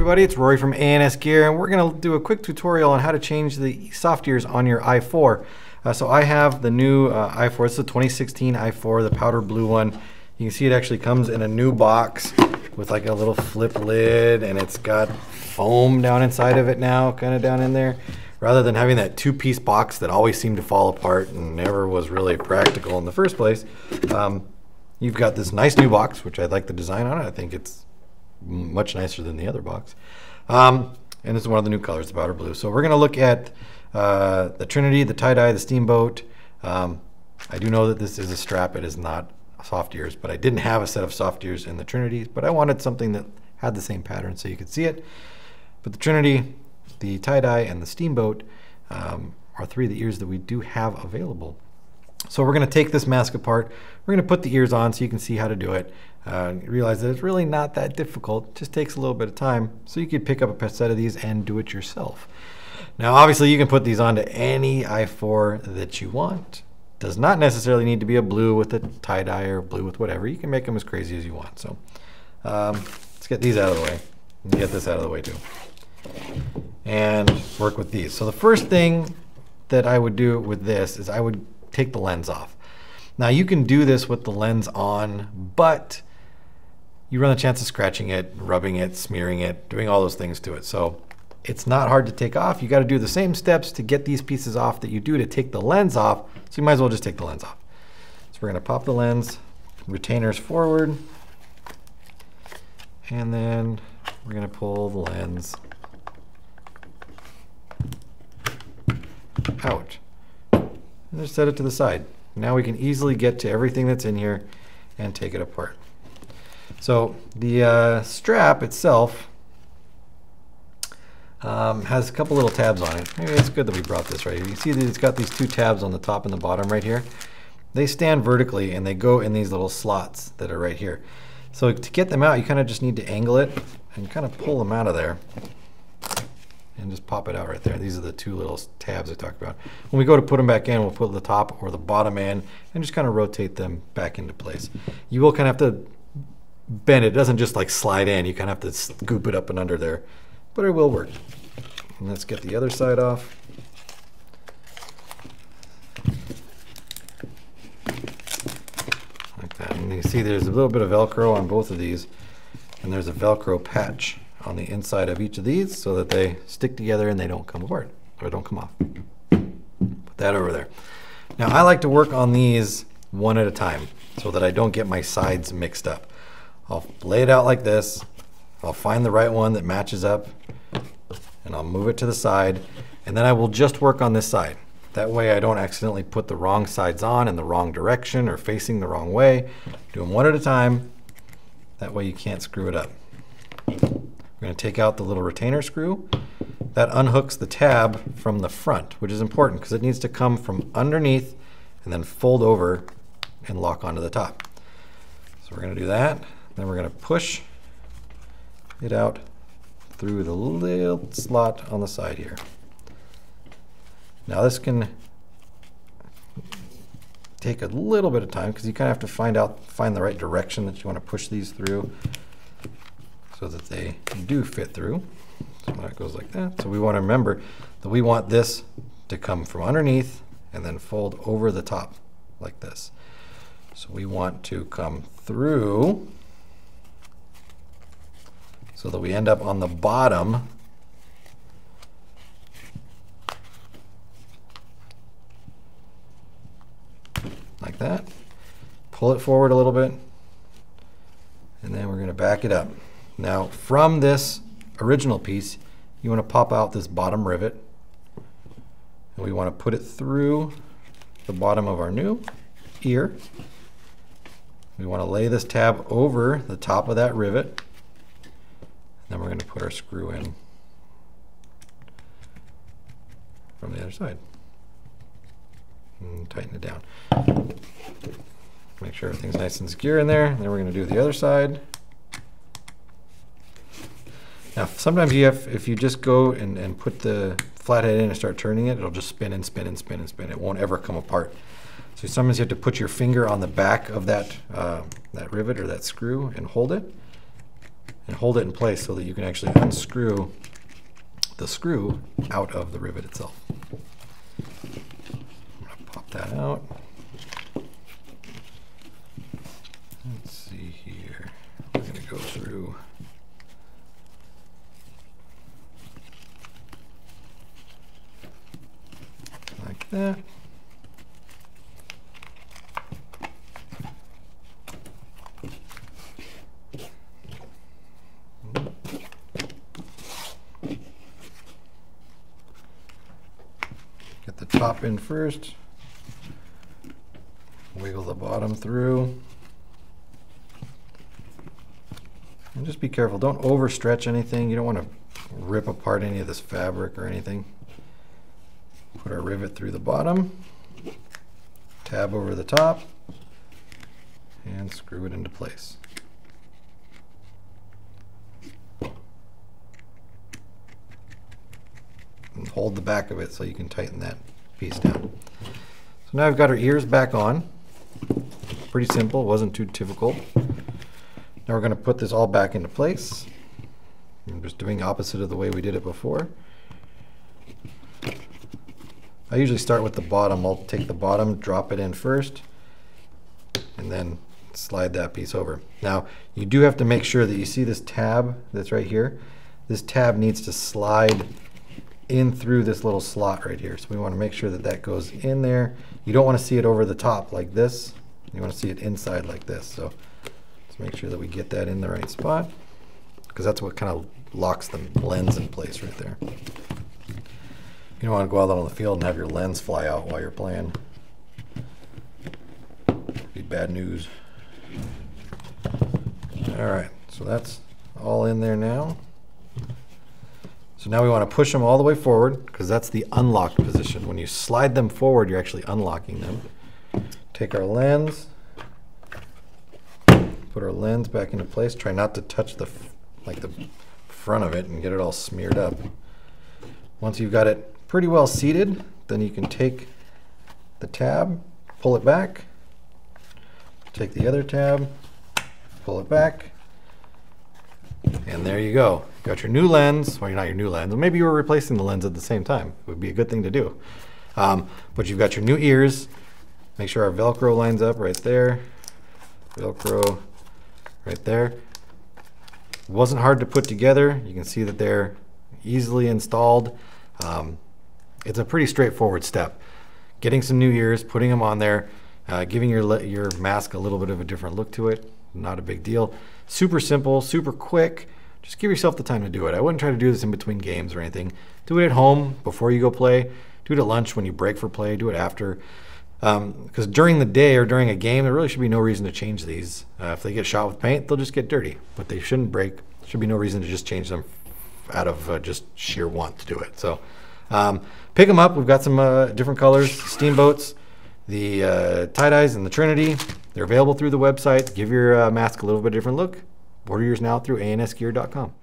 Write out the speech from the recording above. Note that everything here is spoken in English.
everybody, it's Rory from A&S Gear, and we're going to do a quick tutorial on how to change the soft ears on your i4. So I have the new i4, it's the 2016 i4, the powder blue one. You can see it actually comes in a new box with like a little flip lid, and it's got foam down inside of it now, kind of down in there. Rather than having that two-piece box that always seemed to fall apart and never was really practical in the first place, you've got this nice new box, which I like the design on it. I think it's much nicer than the other box. And this is one of the new colors, the powder blue. So we're going to look at the Trinity, the tie-dye, the Steamboat. I do know that this is a strap. It is not soft ears, but I didn't have a set of soft ears in the Trinity, but I wanted something that had the same pattern so you could see it. But the Trinity, the tie-dye, and the Steamboat are three of the ears that we do have available. So we're going to take this mask apart. We're going to put the ears on so you can see how to do it. Realize that it's really not that difficult. It just takes a little bit of time. So you could pick up a set of these and do it yourself. Now obviously you can put these onto any i4 that you want. Does not necessarily need to be a blue with a tie-dye or blue with whatever. You can make them as crazy as you want. So let's get these out of the way. And get this out of the way too. And work with these. So the first thing that I would do with this is I would take the lens off. Now you can do this with the lens on, but you run the chance of scratching it, rubbing it, smearing it, doing all those things to it. So it's not hard to take off. You got to do the same steps to get these pieces off that you do to take the lens off. So you might as well just take the lens off. So we're going to pop the lens retainers forward, and then we're going to pull the lens out and just set it to the side. Now we can easily get to everything that's in here and take it apart. So the strap itself has a couple little tabs on it. Maybe it's good that we brought this right here. You see that it's got these two tabs on the top and the bottom right here. They stand vertically and they go in these little slots that are right here. So to get them out, you kind of just need to angle it and kind of pull them out of there. And just pop it out right there. These are the two little tabs I talked about. When we go to put them back in, we'll put the top or the bottom in and just kind of rotate them back into place. You will kind of have to bend it. It doesn't just like slide in. You kind of have to scoop it up and under there, but it will work. And let's get the other side off. Like that. And you see there's a little bit of Velcro on both of these, and there's a Velcro patch on the inside of each of these so that they stick together and they don't come apart or don't come off. Put that over there. Now I like to work on these one at a time so that I don't get my sides mixed up. I'll lay it out like this. I'll find the right one that matches up and I'll move it to the side, and then I will just work on this side. That way I don't accidentally put the wrong sides on in the wrong direction or facing the wrong way. Do them one at a time. That way you can't screw it up. We're going to take out the little retainer screw. That unhooks the tab from the front, which is important because it needs to come from underneath and then fold over and lock onto the top. So we're going to do that. Then we're going to push it out through the little slot on the side here. Now this can take a little bit of time because you kind of have to find the right direction that you want to push these through, so that they do fit through. So that goes like that. So we want to remember that we want this to come from underneath and then fold over the top like this. So we want to come through so that we end up on the bottom like that. Pull it forward a little bit, and then we're going to back it up. Now from this original piece, you want to pop out this bottom rivet, and we want to put it through the bottom of our new ear. We want to lay this tab over the top of that rivet, and then we're going to put our screw in from the other side and tighten it down. Make sure everything's nice and secure in there. And then we're going to do the other side. Now, sometimes if you just go and put the flathead in and start turning it, it'll just spin and spin and spin and spin. It won't ever come apart. So sometimes you have to put your finger on the back of that, that rivet or that screw and hold it. and hold it in place so that you can actually unscrew the screw out of the rivet itself. I'm going to pop that out. Let's see here. We're going to go through. Like that. Get the top in first. Wiggle the bottom through. And just be careful. Don't overstretch anything. You don't want to rip apart any of this fabric or anything. Put our rivet through the bottom, tab over the top, and screw it into place. And hold the back of it so you can tighten that piece down. So now I've got our ears back on. Pretty simple, wasn't too difficult. Now we're going to put this all back into place. I'm just doing the opposite of the way we did it before. I usually start with the bottom. I'll take the bottom, drop it in first, and then slide that piece over. Now, you do have to make sure that you see this tab that's right here. This tab needs to slide in through this little slot right here. So we want to make sure that that goes in there. You don't want to see it over the top like this. You want to see it inside like this. So let's make sure that we get that in the right spot, because that's what kind of locks the lens in place right there. You don't want to go out on the field and have your lens fly out while you're playing. It'd be bad news. All right, so that's all in there now. So now we want to push them all the way forward, because that's the unlocked position. When you slide them forward, you're actually unlocking them. Take our lens, put our lens back into place. Try not to touch the front of it and get it all smeared up. Once you've got it pretty well seated, then you can take the tab, pull it back, take the other tab, pull it back, and there you go. Got your new lens. Well, you're not your new lens. Maybe you were replacing the lens at the same time. It would be a good thing to do. But you've got your new ears. Make sure our Velcro lines up right there. Velcro right there. It wasn't hard to put together. You can see that they're easily installed. It's a pretty straightforward step. Getting some new ears, putting them on there, giving your mask a little bit of a different look to it. Not a big deal. Super simple, super quick. Just give yourself the time to do it. I wouldn't try to do this in between games or anything. Do it at home before you go play. Do it at lunch when you break for play. Do it after. Because during the day or during a game, there really should be no reason to change these. If they get shot with paint, they'll just get dirty. But they shouldn't break. There should be no reason to just change them out of just sheer want to do it. So pick them up. We've got some different colors, steamboats, the tie-dyes, and the Trinity. They're available through the website. Give your mask a little bit different look. Order yours now through ansgear.com.